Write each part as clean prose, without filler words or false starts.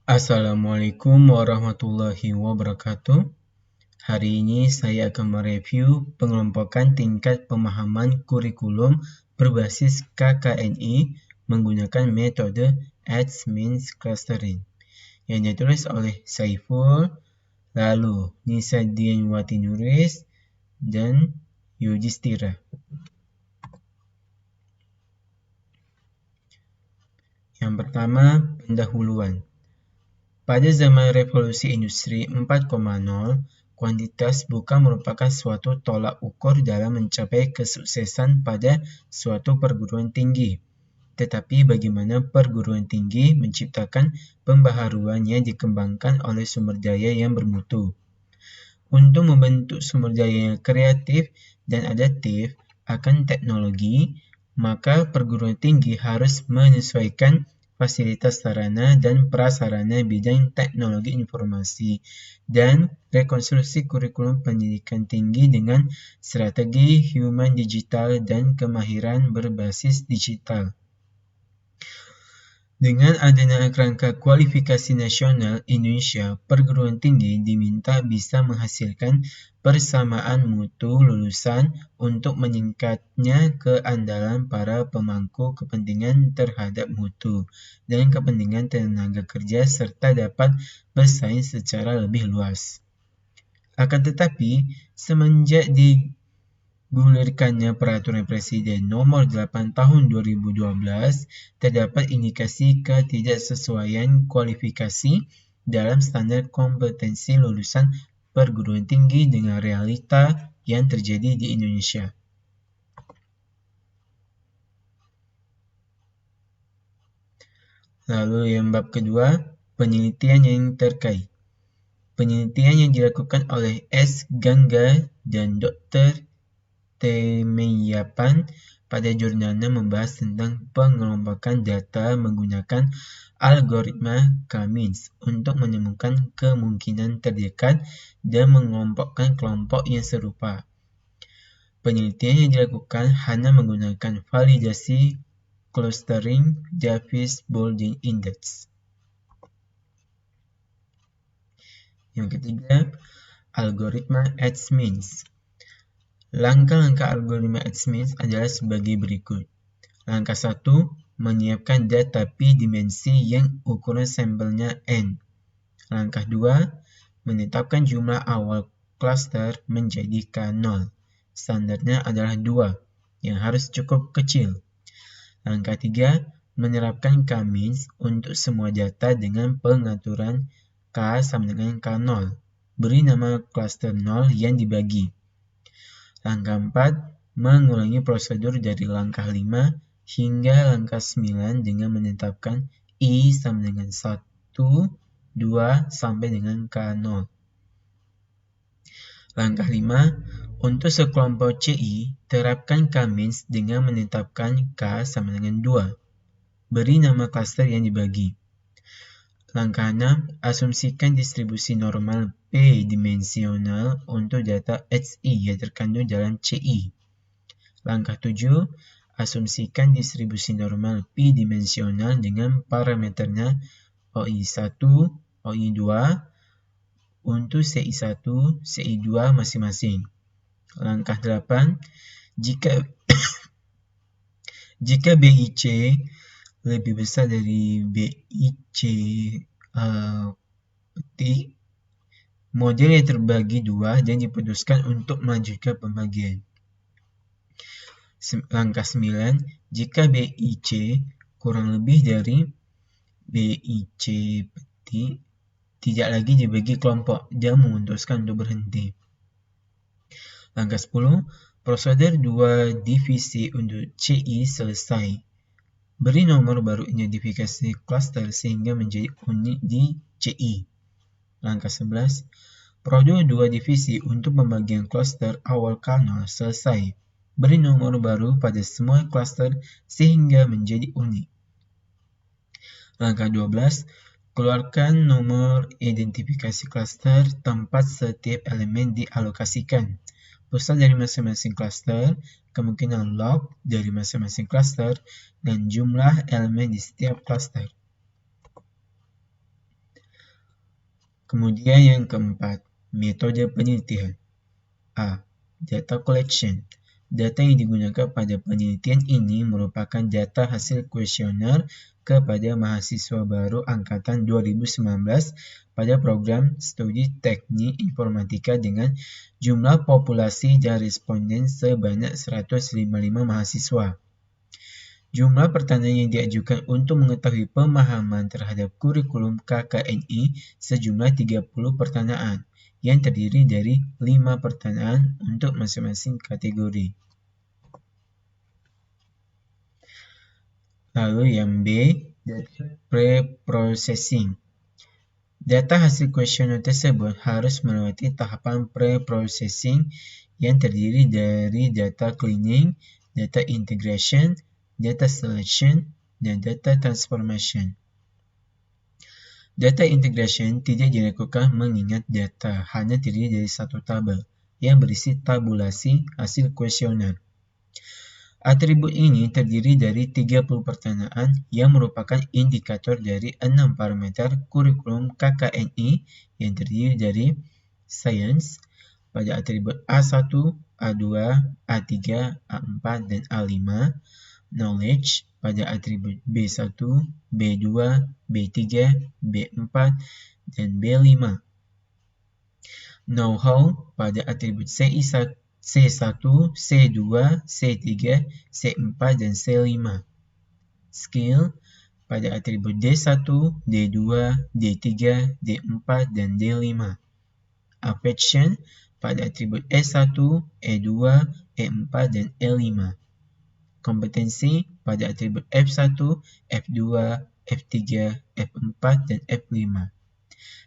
Assalamualaikum warahmatullahi wabarakatuh. Hari ini saya akan mereview pengelompokan tingkat pemahaman kurikulum berbasis KKNI menggunakan metode Edge-Means Clustering yang ditulis oleh Saiful, lalu Nisa Dienwati Nuris, dan Yudhistira. Yang pertama, pendahuluan. Pada zaman revolusi industri 4.0, kuantitas bukan merupakan suatu tolak ukur dalam mencapai kesuksesan pada suatu perguruan tinggi, tetapi bagaimana perguruan tinggi menciptakan pembaharuan yang dikembangkan oleh sumber daya yang bermutu. Untuk membentuk sumber daya yang kreatif dan adaptif akan teknologi, maka perguruan tinggi harus menyesuaikan fasilitas sarana dan prasarana bidang teknologi informasi dan rekonstruksi kurikulum pendidikan tinggi dengan strategi human digital dan kemahiran berbasis digital. Dengan adanya kerangka kualifikasi nasional Indonesia, perguruan tinggi diminta bisa menghasilkan persamaan mutu lulusan untuk meningkatnya keandalan para pemangku kepentingan terhadap mutu dan kepentingan tenaga kerja serta dapat bersaing secara lebih luas. Akan tetapi, semenjak digulirkannya Peraturan Presiden Nomor 8 Tahun 2012, terdapat indikasi ketidaksesuaian kualifikasi dalam standar kompetensi lulusan perguruan tinggi dengan realita yang terjadi di Indonesia. Lalu yang bab kedua, penelitian yang terkait. Penelitian yang dilakukan oleh S. Gangga dan Dr. Temeyapan pada jurnalnya membahas tentang pengelompokan data menggunakan algoritma K-means untuk menemukan kemungkinan terdekat dan mengelompokkan kelompok yang serupa. Penelitian yang dilakukan hanya menggunakan validasi clustering Davis-Baldwin Index. Yang ketiga, algoritma Edge-Means. Langkah-langkah algoritma Edge-Means adalah sebagai berikut. Langkah 1, menyiapkan data pi dimensi yang ukuran sampelnya n. Langkah 2, menetapkan jumlah awal cluster menjadi K0. Standarnya adalah 2, yang harus cukup kecil. Langkah 3, menerapkan K-means untuk semua data dengan pengaturan K sama dengan K0. Beri nama cluster 0 yang dibagi. Langkah 4, mengulangi prosedur dari langkah 5 hingga langkah 9 dengan menetapkan I sama dengan 1, 2, sampai dengan K0. Langkah 5, untuk sekelompok CI, terapkan K-means dengan menetapkan K sama dengan 2. Beri nama cluster yang dibagi. Langkah 6, asumsikan distribusi normal P-dimensional untuk data HI yang terkandung dalam CI. Langkah 7, asumsikan distribusi normal P-dimensional dengan parameternya OI1, OI2 untuk CI1, CI2 masing-masing. Langkah 8, jika BIC lebih besar dari BIC model yang terbagi 2 dan diputuskan untuk melanjutkan pembagian. Langkah 9, jika BIC kurang lebih dari BIC tidak lagi dibagi kelompok dan memutuskan untuk berhenti. Langkah 10, prosedur 2 divisi untuk CI selesai. Beri nomor baru identifikasi cluster sehingga menjadi unik di CI. Langkah 11, prosedur 2 divisi untuk pembagian cluster awal K0 selesai. Beri nomor baru pada semua cluster sehingga menjadi unik. Langkah 12, keluarkan nomor identifikasi cluster tempat setiap elemen dialokasikan. Pusat dari masing-masing cluster, kemungkinan log dari masing-masing cluster, dan jumlah elemen di setiap cluster. Kemudian yang keempat, metode penelitian. A. Data collection. Data yang digunakan pada penelitian ini merupakan data hasil kuesioner kepada mahasiswa baru angkatan 2019 pada program studi teknik informatika dengan jumlah populasi dan responden sebanyak 155 mahasiswa. Jumlah pertanyaan yang diajukan untuk mengetahui pemahaman terhadap kurikulum KKNI sejumlah 30 pertanyaan, yang terdiri dari 5 pertanyaan untuk masing-masing kategori. Lalu yang B, data pre-processing. Data hasil kuesioner tersebut harus melewati tahapan pre-processing yang terdiri dari data cleaning, data integration, data selection, dan data transformation. Data integration tidak dilakukan mengingat data hanya terdiri dari satu tabel yang berisi tabulasi hasil kuesioner. Atribut ini terdiri dari 30 pertanyaan yang merupakan indikator dari 6 parameter kurikulum KKNI yang terdiri dari Science pada atribut A1, A2, A3, A4, dan A5, Knowledge pada atribut B1, B2, B3, B4, dan B5. Know-how pada atribut C1, C2, C3, C4, dan C5. Skill pada atribut D1, D2, D3, D4, dan D5. Affection pada atribut E1, E2, E4, dan E5. Kompetensi pada atribut F1, F2, F3, F4, dan F5.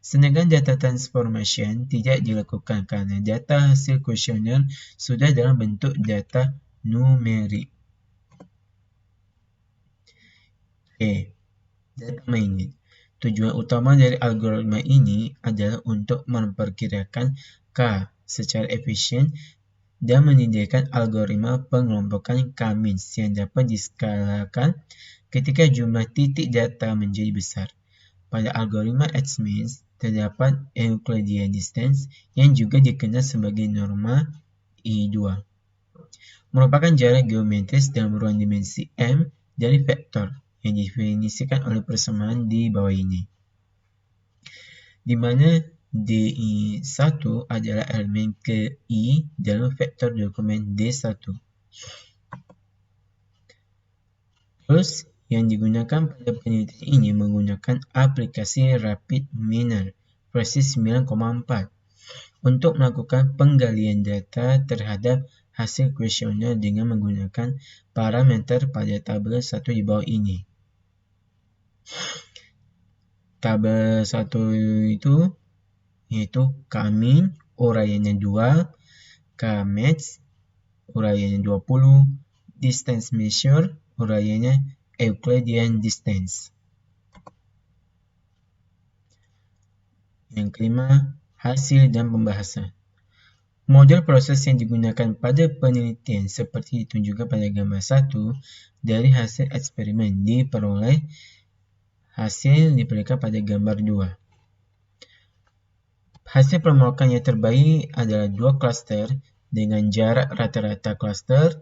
Sedangkan data transformation tidak dilakukan karena data hasil kuesioner sudah dalam bentuk data numerik. Data mining. Tujuan utama dari algoritma ini adalah untuk memperkirakan K secara efisien dan menyediakan algoritma pengelompokan K-means yang dapat diskalakan ketika jumlah titik data menjadi besar. Pada algoritma H-means terdapat Euclidean distance yang juga dikenal sebagai norma I2, merupakan jarak geometris dalam ruang dimensi M dari vektor yang didefinisikan oleh persamaan di bawah ini, di mana DI1 adalah elemen ke I dalam vektor dokumen D1. Terus, yang digunakan pada penelitian ini menggunakan aplikasi RapidMiner versi 9.4 untuk melakukan penggalian data terhadap hasil kuesioner dengan menggunakan parameter pada tabel 1 di bawah ini. Tabel 1 itu yaitu K-min, uraiannya 2, K-max, uraiannya 20, distance measure, uraiannya Euclidean distance. Yang kelima, hasil dan pembahasan. Model proses yang digunakan pada penelitian seperti ditunjukkan pada gambar 1 dari hasil eksperimen diperoleh hasil diperlihatkan pada gambar 2. Hasil permukaan yang terbaik adalah 2 klaster dengan jarak rata-rata klaster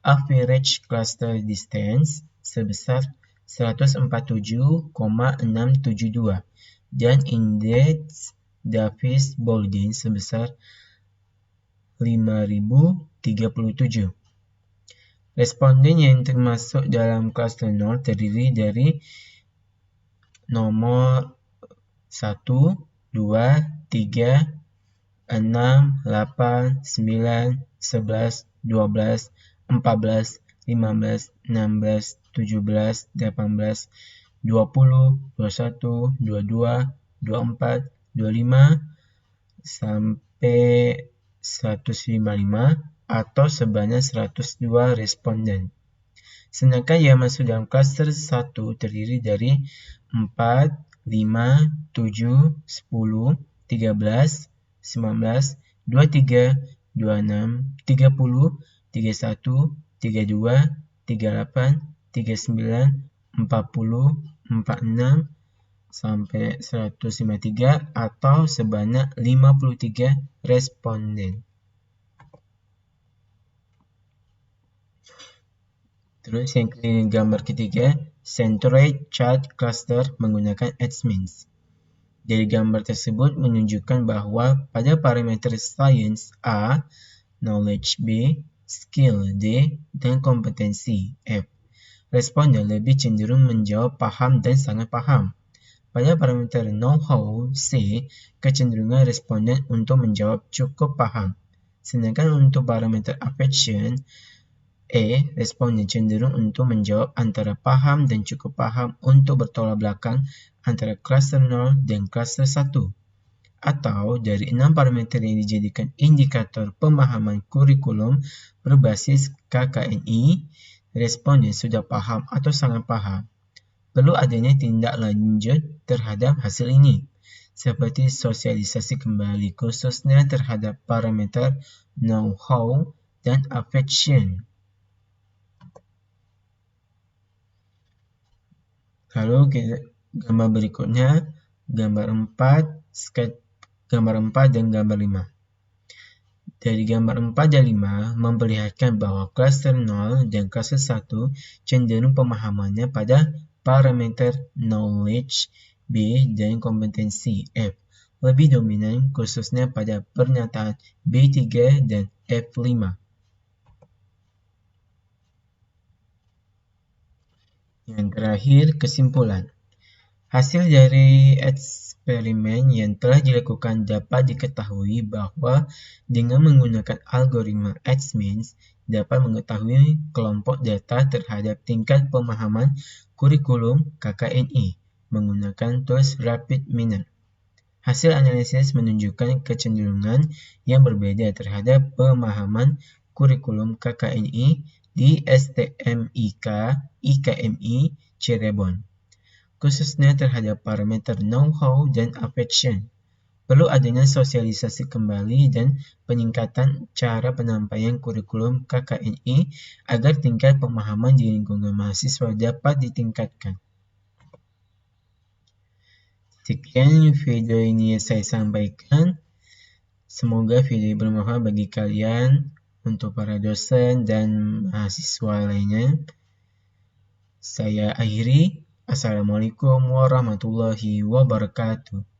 average cluster distance sebesar 147,672 dan indeks Davis-Baldwin sebesar 5037. Responden yang termasuk dalam klaster 0 terdiri dari nomor 1, 2, 3, 6, 8, 9, 11, 12, 14, 15, 16, 17, 18, 20, 21, 22, 24, 25, sampai 155 atau sebanyak 102 responden. Sedangkan yang masuk dalam klaster 1 terdiri dari 4, 5, 7, 10, 13, 19, 23, 26, 30, 31, 32, 38, 39, 40, 46, sampai 153 atau sebanyak 53 responden. Terus yang gambar ketiga, centroid chart cluster menggunakan H-means. Dari gambar tersebut menunjukkan bahwa pada parameter science A, knowledge B, skill D, dan kompetensi F, responden lebih cenderung menjawab paham dan sangat paham. Pada parameter know-how C, kecenderungan responden untuk menjawab cukup paham. Sedangkan untuk parameter affection E, responden cenderung untuk menjawab antara paham dan cukup paham untuk bertolak belakang antara cluster 0 dan cluster 1. Atau dari 6 parameter yang dijadikan indikator pemahaman kurikulum berbasis KKNI, responden sudah paham atau sangat paham. Perlu adanya tindak lanjut terhadap hasil ini, seperti sosialisasi kembali khususnya terhadap parameter know-how dan affection. Lalu gambar berikutnya, gambar 4 dan gambar 5. Dari gambar 4 dan 5 memperlihatkan bahwa cluster 0 dan cluster 1 cenderung pemahamannya pada parameter knowledge B dan kompetensi F lebih dominan khususnya pada pernyataan B3 dan F5. Yang terakhir, kesimpulan. Hasil dari eksperimen yang telah dilakukan dapat diketahui bahwa dengan menggunakan algoritma H-means dapat mengetahui kelompok data terhadap tingkat pemahaman kurikulum KKNI menggunakan tools RapidMiner. Hasil analisis menunjukkan kecenderungan yang berbeda terhadap pemahaman kurikulum KKNI di STMIK IKMI Cirebon, khususnya terhadap parameter know-how dan affection. Perlu adanya sosialisasi kembali dan peningkatan cara penyampaian kurikulum KKNI agar tingkat pemahaman di lingkungan mahasiswa dapat ditingkatkan. Sekian video ini yang saya sampaikan. Semoga video bermanfaat bagi kalian, untuk para dosen dan mahasiswa lainnya. Saya akhiri. Assalamualaikum warahmatullahi wabarakatuh.